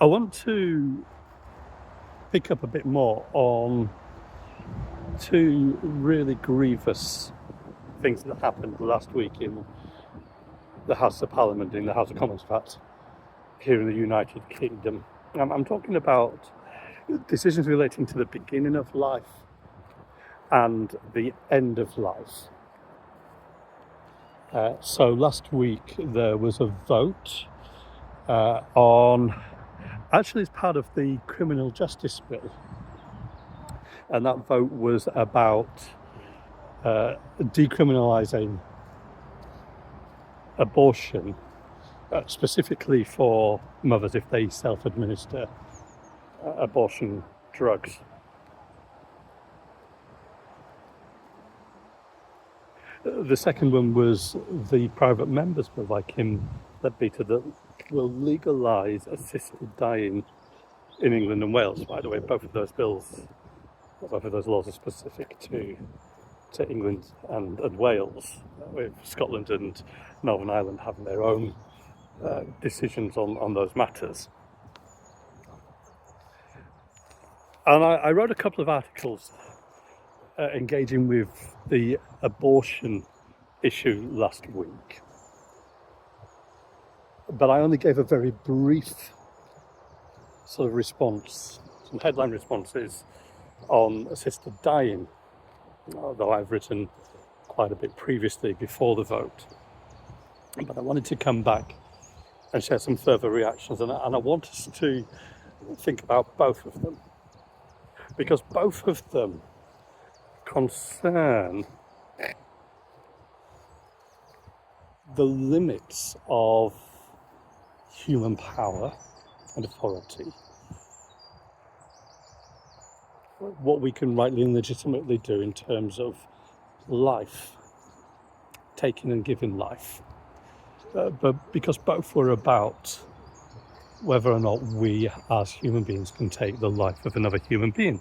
I want to pick up a bit more on two really grievous things that happened last week in the House of Parliament, in the House of Commons, perhaps, here in the United Kingdom. I'm talking about decisions relating to the beginning of life and the end of life. So last week there was a vote on, actually it's part of the criminal justice bill, and that vote was about decriminalising abortion, specifically for mothers if they self-administer abortion drugs. The second one was the private members bill by Kim Leadbeater that will legalise assisted dying in England and Wales. By the way, both of those laws are specific to England and Wales, with Scotland and Northern Ireland having their own decisions on those matters. And I wrote a couple of articles engaging with the abortion issue last week, but I only gave a very brief sort of response, some headline responses on assisted dying, although I've written quite a bit previously before the vote. But I wanted to come back and share some further reactions, and I want us to think about both of them, because both of them concern the limits of human power and authority, what we can rightly and legitimately do in terms of life, taking and giving life, but because both were about whether or not we as human beings can take the life of another human being.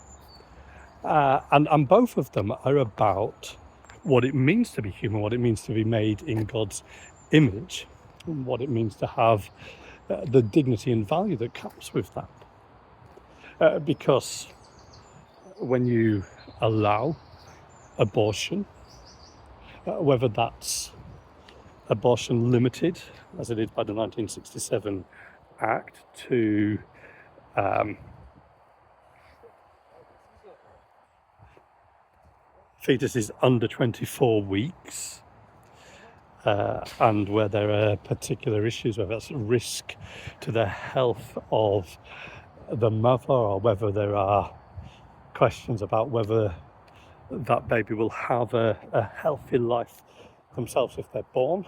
And both of them are about what it means to be human, what it means to be made in God's image, and what it means to have the dignity and value that comes with that. Because when you allow abortion, whether that's abortion limited, as it is by the 1967 Act, to fetuses under 24 weeks, and where there are particular issues, whether that's a risk to the health of the mother, or whether there are questions about whether that baby will have a healthy life themselves if they're born,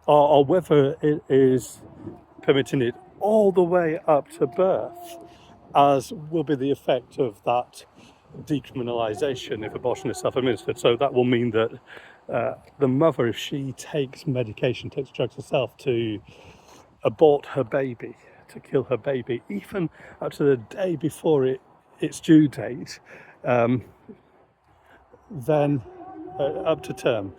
or whether it is permitting it all the way up to birth, as will be the effect of that decriminalisation if abortion is self-administered. So that will mean that the mother, if she takes medication, takes drugs herself to abort her baby, to kill her baby, even up to the day before its due date, then up to term,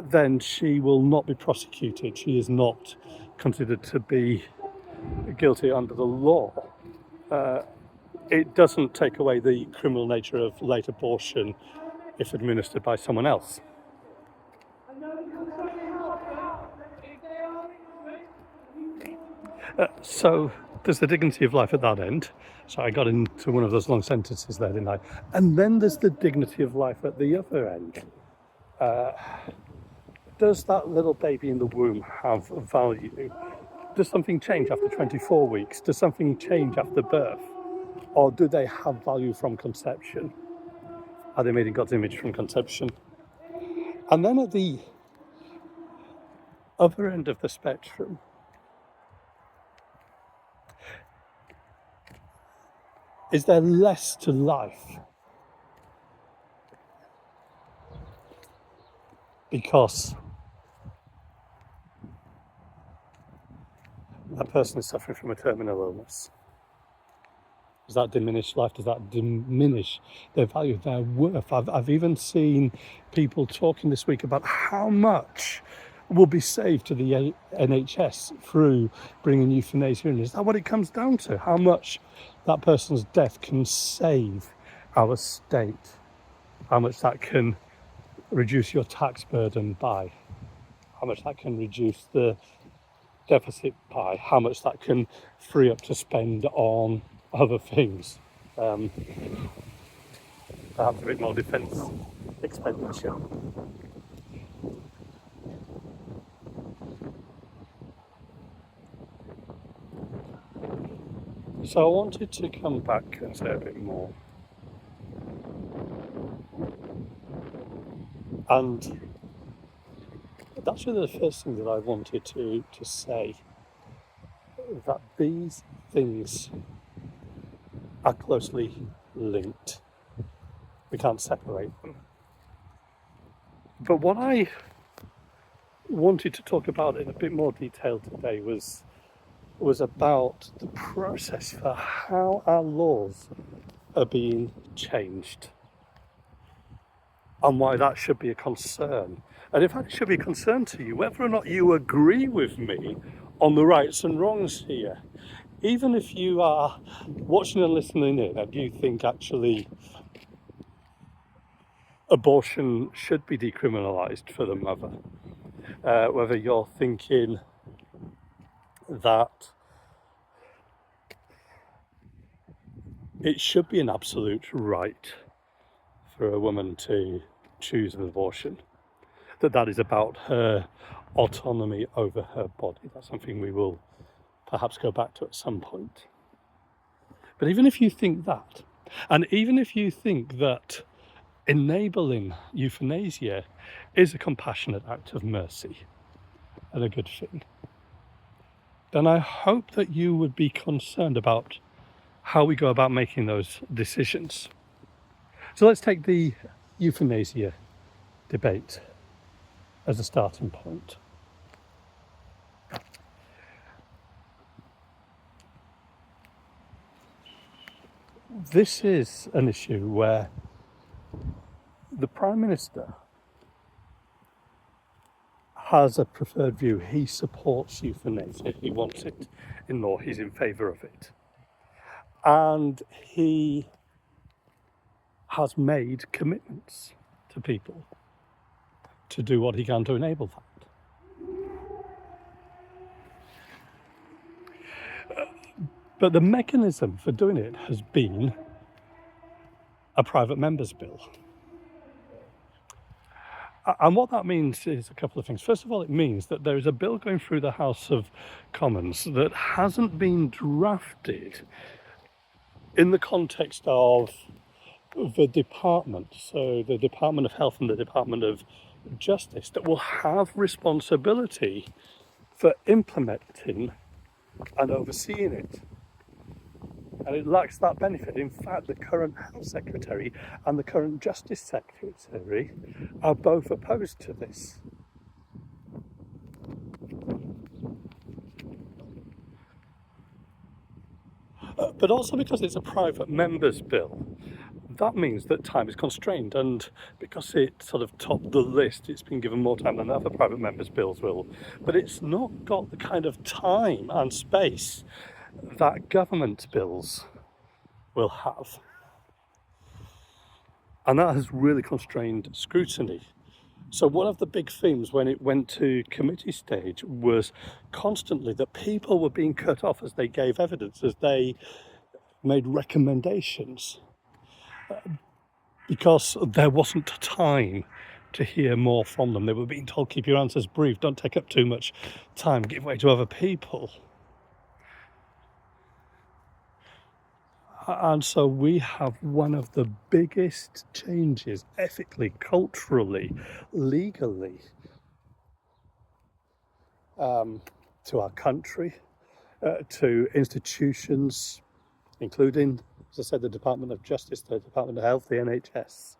then she will not be prosecuted. She is not considered to be guilty under the law. It doesn't take away the criminal nature of late abortion if administered by someone else. So there's the dignity of life at that end. So I got into one of those long sentences there, didn't I? And then there's the dignity of life at the other end. Does that little baby in the womb have value? Does something change after 24 weeks? Does something change after birth? Or do they have value from conception? Are they made in God's image from conception? And then at the other end of the spectrum, is there less to life because a person is suffering from a terminal illness? Does that diminish life? Does that diminish their value, their worth? I've even seen people talking this week about how much will be saved to the NHS through bringing euthanasia in. Is that what it comes down to? How much that person's death can save our state? How much that can reduce your tax burden by? How much that can reduce the deficit by? How much that can free up to spend on other things? Perhaps a bit more defence expenditure. So I wanted to come back and say a bit more. And that's really the first thing that I wanted to say, that these things are closely linked. We can't separate them. But what I wanted to talk about in a bit more detail today was about the process for how our laws are being changed and why that should be a concern. And in fact, it should be a concern to you, whether or not you agree with me on the rights and wrongs here. Even if you are watching and listening in and you think actually abortion should be decriminalised for the mother, whether you're thinking that it should be an absolute right for a woman to choose an abortion, that is about her autonomy over her body. That's something we will perhaps go back to at some point. But even if you think that, and even if you think that enabling euthanasia is a compassionate act of mercy and a good thing, then I hope that you would be concerned about how we go about making those decisions. So let's take the euthanasia debate as a starting point. This is an issue where the Prime Minister has a preferred view. He supports euthanasia. He wants it in law. He's in favour of it. And he has made commitments to people to do what he can to enable that. But the mechanism for doing it has been a private member's bill. And what that means is a couple of things. First of all, it means that there is a bill going through the House of Commons that hasn't been drafted in the context of the department, so the Department of Health and the Department of Justice, that will have responsibility for implementing and overseeing it. And it lacks that benefit. In fact, the current Health Secretary and the current Justice Secretary are both opposed to this. But also because it's a private member's bill, that means that time is constrained, and because it sort of topped the list, it's been given more time than other private members' bills will. But it's not got the kind of time and space that government bills will have. And that has really constrained scrutiny. So one of the big themes when it went to committee stage was constantly that people were being cut off as they gave evidence, as they made recommendations, because there wasn't time to hear more from them. They were being told, keep your answers brief, don't take up too much time, give way to other people. And so we have one of the biggest changes ethically, culturally, legally, to our country, to institutions, including, as I said, the Department of Justice, the Department of Health, the NHS.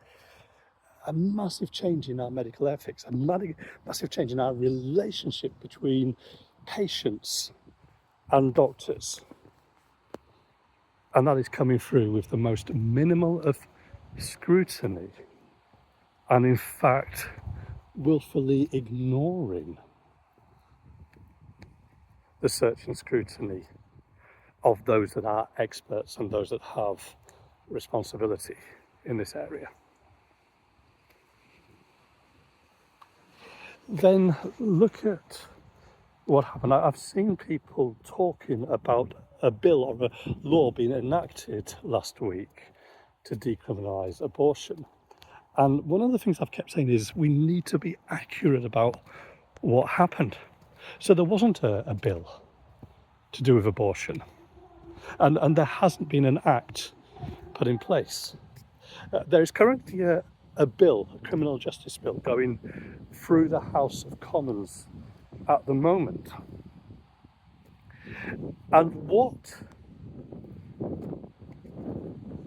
A massive change in our medical ethics, a massive change in our relationship between patients and doctors. And that is coming through with the most minimal of scrutiny, and in fact, willfully ignoring the search and scrutiny of those that are experts and those that have responsibility in this area. Then look at what happened. I've seen people talking about a bill or a law being enacted last week to decriminalise abortion. And one of the things I've kept saying is we need to be accurate about what happened. So there wasn't a bill to do with abortion, and there hasn't been an act put in place. There is currently a bill, a criminal justice bill, going through the House of Commons at the moment. And what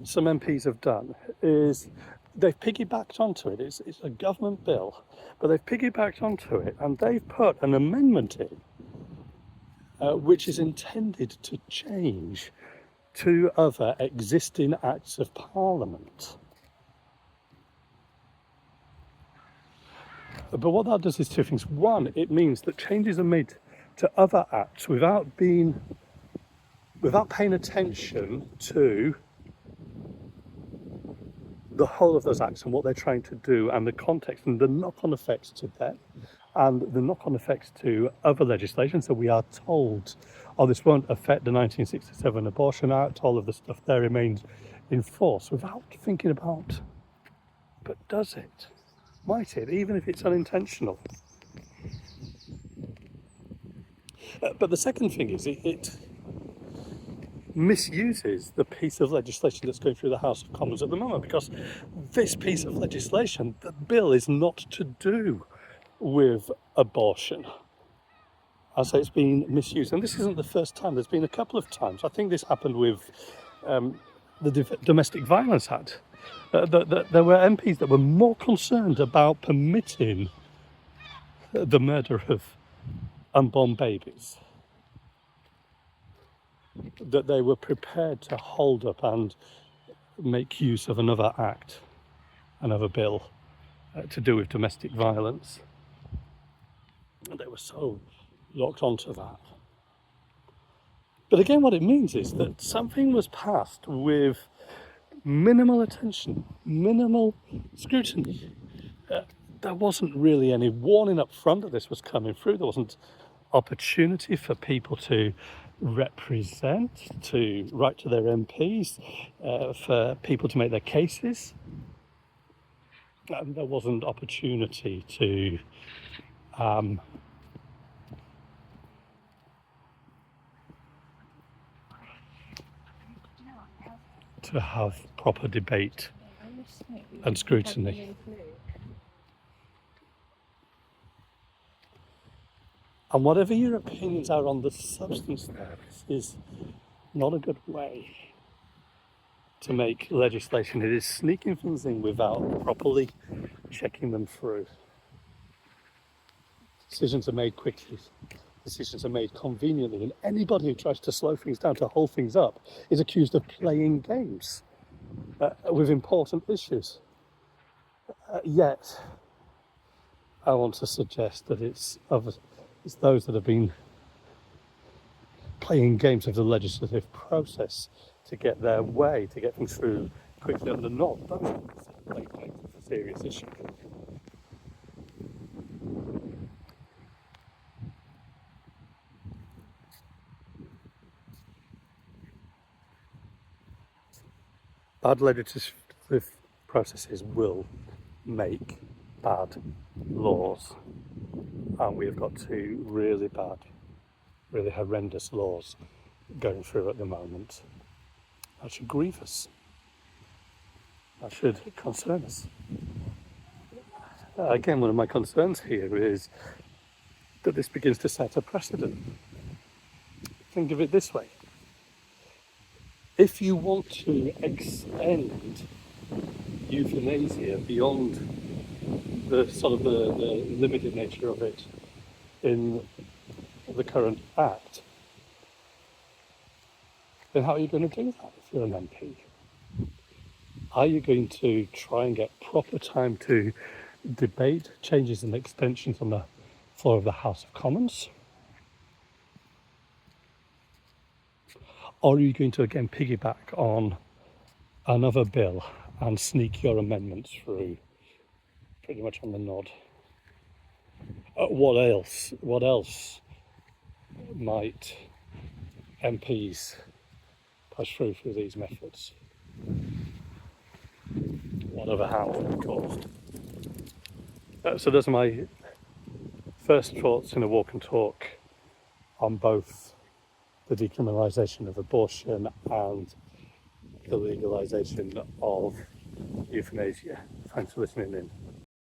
some MPs have done is they've piggybacked onto it. It's a government bill, but they've piggybacked onto it and they've put an amendment in which is intended to change two other existing acts of Parliament. But what that does is two things. One, it means that changes are made to other acts without paying attention to the whole of those acts and what they're trying to do and the context and the knock-on effects to them and the knock-on effects to other legislation. So we are told, oh, this won't affect the 1967 Abortion Act, all of the stuff there remains in force, without thinking about, but does it? Might it, even if it's unintentional? But the second thing is it misuses the piece of legislation that's going through the House of Commons at the moment, because this piece of legislation, the bill, is not to do with abortion. I say it's been misused, and this isn't the first time. There's been a couple of times. I think this happened with the Domestic Violence Act. There were MPs that were more concerned about permitting the murder of unborn babies, that they were prepared to hold up and make use of another act, another bill to do with domestic violence. And they were so locked onto that. But again, what it means is that something was passed with minimal attention, minimal scrutiny. There wasn't really any warning up front that this was coming through. There wasn't opportunity for people to represent, to write to their MPs, for people to make their cases. And there wasn't opportunity to have proper debate and scrutiny. And whatever your opinions are on the substance there, this is not a good way to make legislation. It is sneaking things in without properly checking them through. Decisions are made quickly. Decisions are made conveniently, and anybody who tries to slow things down, to hold things up, is accused of playing games with important issues. Yet, I want to suggest that it's those that have been playing games of the legislative process to get their way, to get things through quickly, and not those that are playing games with a serious issue. Bad legislative processes will make bad laws, and we've got two really bad, really horrendous laws going through at the moment. That should grieve us. That should concern us. Again, one of my concerns here is that this begins to set a precedent. Think of it this way. If you want to extend euthanasia beyond the limited nature of it in the current act, then how are you going to do that if you're an MP? Are you going to try and get proper time to debate changes and extensions on the floor of the House of Commons? Or are you going to again piggyback on another bill and sneak your amendments through pretty much on the nod? What else? What else might MPs push through these methods? What other harm will be caused? So those are my first thoughts in a walk and talk on both the decriminalisation of abortion and the legalisation of euthanasia. Thanks for listening in.